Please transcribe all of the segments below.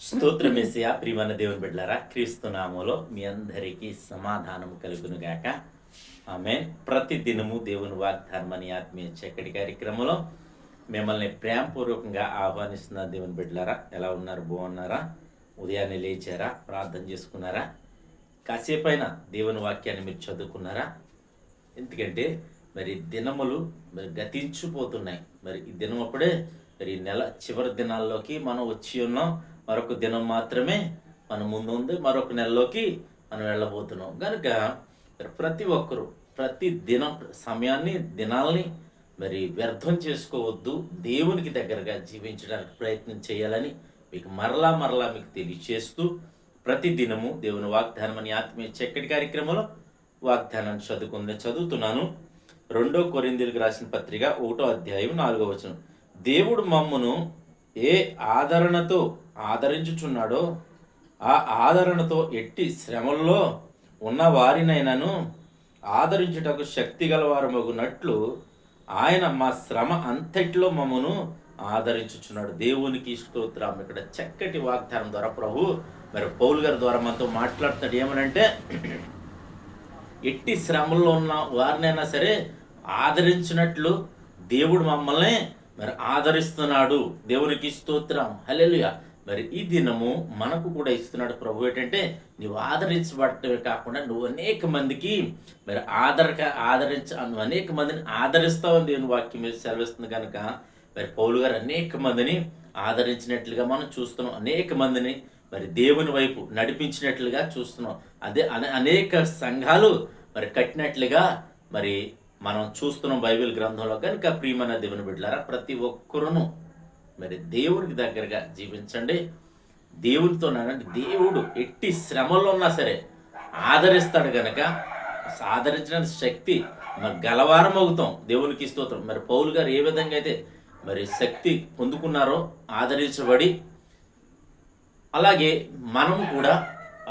స్తోత్రమేసయ ప్రియమైన దేవుని బిడ్డలారా, క్రీస్తు నామములో మీ అందరికీ సమాధానం కలుగును గాక. ఆమేన్. ప్రతి దినము దేవుని వాగ్దానం అనే ఆత్మీయ చక్కటి కార్యక్రమంలో మిమ్మల్ని ప్రేమపూర్వకంగా ఆహ్వానిస్తున్న దేవుని బిడ్డలారా, ఎలా ఉన్నారు? బాగున్నారా? ఉదయాన్నే లేచారా? ప్రార్థన చేసుకున్నారా? కాసేపైనా దేవుని వాక్యాన్ని మీరు చదువుకున్నారా? ఎందుకంటే మరి దినములు గతించిపోతున్నాయి. మరి ఈ దినం అప్పుడే మరి ఈ నెల చివరి దినాల్లోకి మనం వచ్చి ఉన్నాం. మరొక దినం మాత్రమే మన ముందు ఉంది. మరొక నెలలోకి మనం వెళ్ళబోతున్నాం కనుక ప్రతి ఒక్కరూ ప్రతి దినం సమయాన్ని దినాల్ని మరి వ్యర్థం చేసుకోవద్దు. దేవునికి దగ్గరగా జీవించడానికి ప్రయత్నం చేయాలని మీకు మరలా మీకు తెలియచేస్తూ ప్రతి దినము దేవుని వాగ్దానం అని ఆత్మీయ చక్కటి కార్యక్రమంలో వాగ్దానాన్ని చదువుతున్నాను. 2 కొరింథీయులకు రాసిన పత్రిక 1వ అధ్యాయం 4వ వచనం. దేవుడు మమ్మును ఏ ఆదరణతో ఆదరించుచున్నాడో ఆ ఆదరణతో ఎట్టి శ్రమల్లో ఉన్న వారినైనాను ఆదరించుటకు శక్తి గలవారమగునట్లు ఆయన మా శ్రమ అంతటిలో మమ్మను ఆదరించుచున్నాడు. దేవునికి స్తోత్రం. ఇక్కడ చక్కటి వాగ్దానం ద్వారా ప్రభు మరి పౌలు గారి ద్వారా మనతో మాట్లాడుతున్నాడు. ఏమనంటే ఎట్టి శ్రమల్లో ఉన్న వారినైనా సరే ఆదరించినట్లు దేవుడు మమ్మల్ని మరి ఆదరిస్తున్నాడు. దేవునికి స్తోత్రం. హల్లెలూయా. మరి ఈ దినము మనకు కూడా ఇస్తున్నాడు ప్రభు. ఏంటంటే నువ్వు ఆదరించబడటమే కాకుండా నువ్వు అనేక మందికి మరి నువ్వు అనేక మందిని ఆదరిస్తావని దేవుని వాక్యం మీద సెలవిస్తుంది కనుక మరి పౌలు గారు అనేక మందిని ఆదరించినట్లుగా మనం చూస్తున్నాం. అనేక మందిని మరి దేవుని వైపు నడిపించినట్లుగా చూస్తున్నాం. అదే అనేక సంఘాలు మరి కట్టినట్లుగా మరి మనం చూస్తున్నాం బైబిల్ గ్రంథంలో. కనుక ప్రియమైన దేవుని బిడ్డలారా, ప్రతి ఒక్కరును మరి దేవునికి దగ్గరగా జీవించండి. దేవునితో దేవుడు ఎట్టి శ్రమల్లో ఉన్నా సరే ఆదరిస్తాడు కనుక ఆదరించడానికి శక్తి మరి గలవారం అవుతాం. దేవునికి స్తోత్రం. మరి పౌలు గారు ఏ విధంగా అయితే మరి శక్తి పొందుకున్నారో ఆదరించబడి, అలాగే మనం కూడా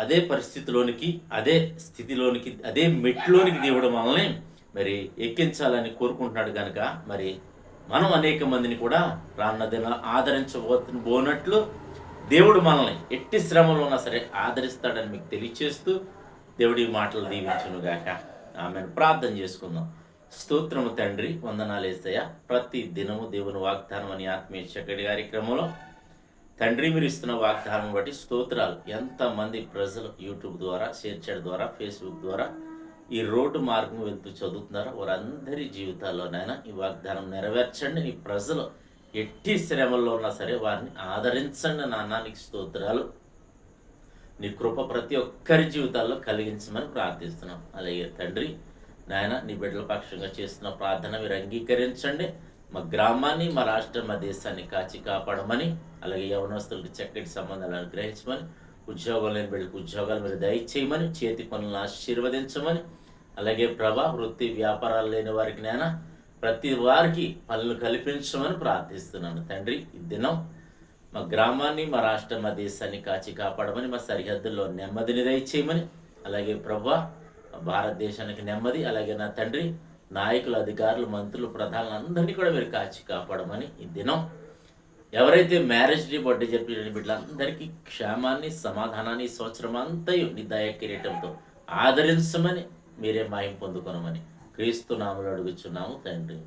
అదే పరిస్థితిలోనికి అదే స్థితిలోనికి అదే మెట్లోనికి దేవుడు మనల్ని మరి ఎక్కించాలని కోరుకుంటున్నాడు కనుక మరి మనం అనేక మందిని కూడా రానున్న దిన ఆదరించబోనట్లు దేవుడు మనల్ని ఎట్టి శ్రమలో ఉన్నా సరే ఆదరిస్తాడని మీకు తెలియచేస్తూ దేవుడి మాటలు దీవించునుగాక. ఆమెను ప్రార్థన చేసుకుందాం. స్తోత్రము తండ్రి, వందనాలు యేసయ్య. ప్రతి దినము దేవుని వాగ్దానం అని ఆత్మీయ చక్కటి కార్యక్రమంలో తండ్రి మీరు ఇస్తున్న వాగ్దానం బట్టి స్తోత్రాలు. ఎంతమంది ప్రజలు యూట్యూబ్ ద్వారా, షేర్ చేయడం ద్వారా, ఫేస్బుక్ ద్వారా ఈ రోడ్డు మార్గం వెళ్తూ చదువుతున్నారో వారందరి జీవితాల్లోనైనా ఈ వాగ్దానం నెరవేర్చండి. ఈ ప్రజలు ఎట్టి శ్రమల్లో ఉన్నా సరే వారిని ఆదరించండి. నాన్నానికి స్తోత్రాలు. నీ కృప ప్రతి ఒక్కరి జీవితాల్లో కలిగించమని ప్రార్థిస్తున్నాం. అలాగే తండ్రి నాయన నీ బిడ్డల పక్షంగా చేస్తున్న ప్రార్థన మీరు అంగీకరించండి. మా గ్రామాన్ని, మా రాష్ట్రం, మా దేశాన్ని కాచి కాపాడమని, అలాగే యవనస్తులకు చక్కటి సంబంధాలు అనుగ్రహించమని, ఉద్యోగం లేని బిడ్డలకు ఉద్యోగాలు మీరు దయచేయమని, చేతి పనులను ఆశీర్వదించమని, అలాగే వృత్తి వ్యాపారాలు లేని వారికి నేను ప్రతి వారికి పనులు కల్పించమని ప్రార్థిస్తున్నాను. తండ్రి ఈ దినం మా గ్రామాన్ని, మా రాష్ట్రం, మా దేశాన్ని కాచి కాపాడమని, మా సరిహద్దుల్లో నెమ్మదిని దయచేయమని, అలాగే భారతదేశానికి నెమ్మది, అలాగే నా తండ్రి నాయకులు, అధికారులు, మంత్రులు, ప్రధానులు అందరినీ కూడా మీరు కాచి కాపాడమని ఈ దినం ఎవరైతే మ్యారేజ్ డే బర్త్డే జరిపిన బిడ్డలందరికీ క్షేమాన్ని, సమాధానాన్ని సంవత్సరం అంతయు నీ దయ కిరీటంతో ఆదరించమని, మీరే మాయం పొందుకొనమని క్రీస్తు నామములో అడుగుచున్నాము తండ్రి.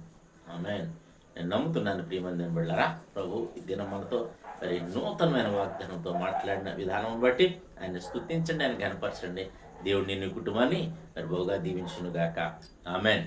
ఆమేన్. నేను నమ్ముతున్నాను ప్రియమందిని బిడ్డలారా, ప్రభు ఈ దినం మనతో మరి నూతనమైన వాగ్దానంతో మాట్లాడిన విధానం బట్టి ఆయన స్తుతించండి, ఆయన కనపరచండి. దేవుడు నిన్ను కుటుంబాన్ని మరి బహుగా దీవించునుగాక. ఆమేన్.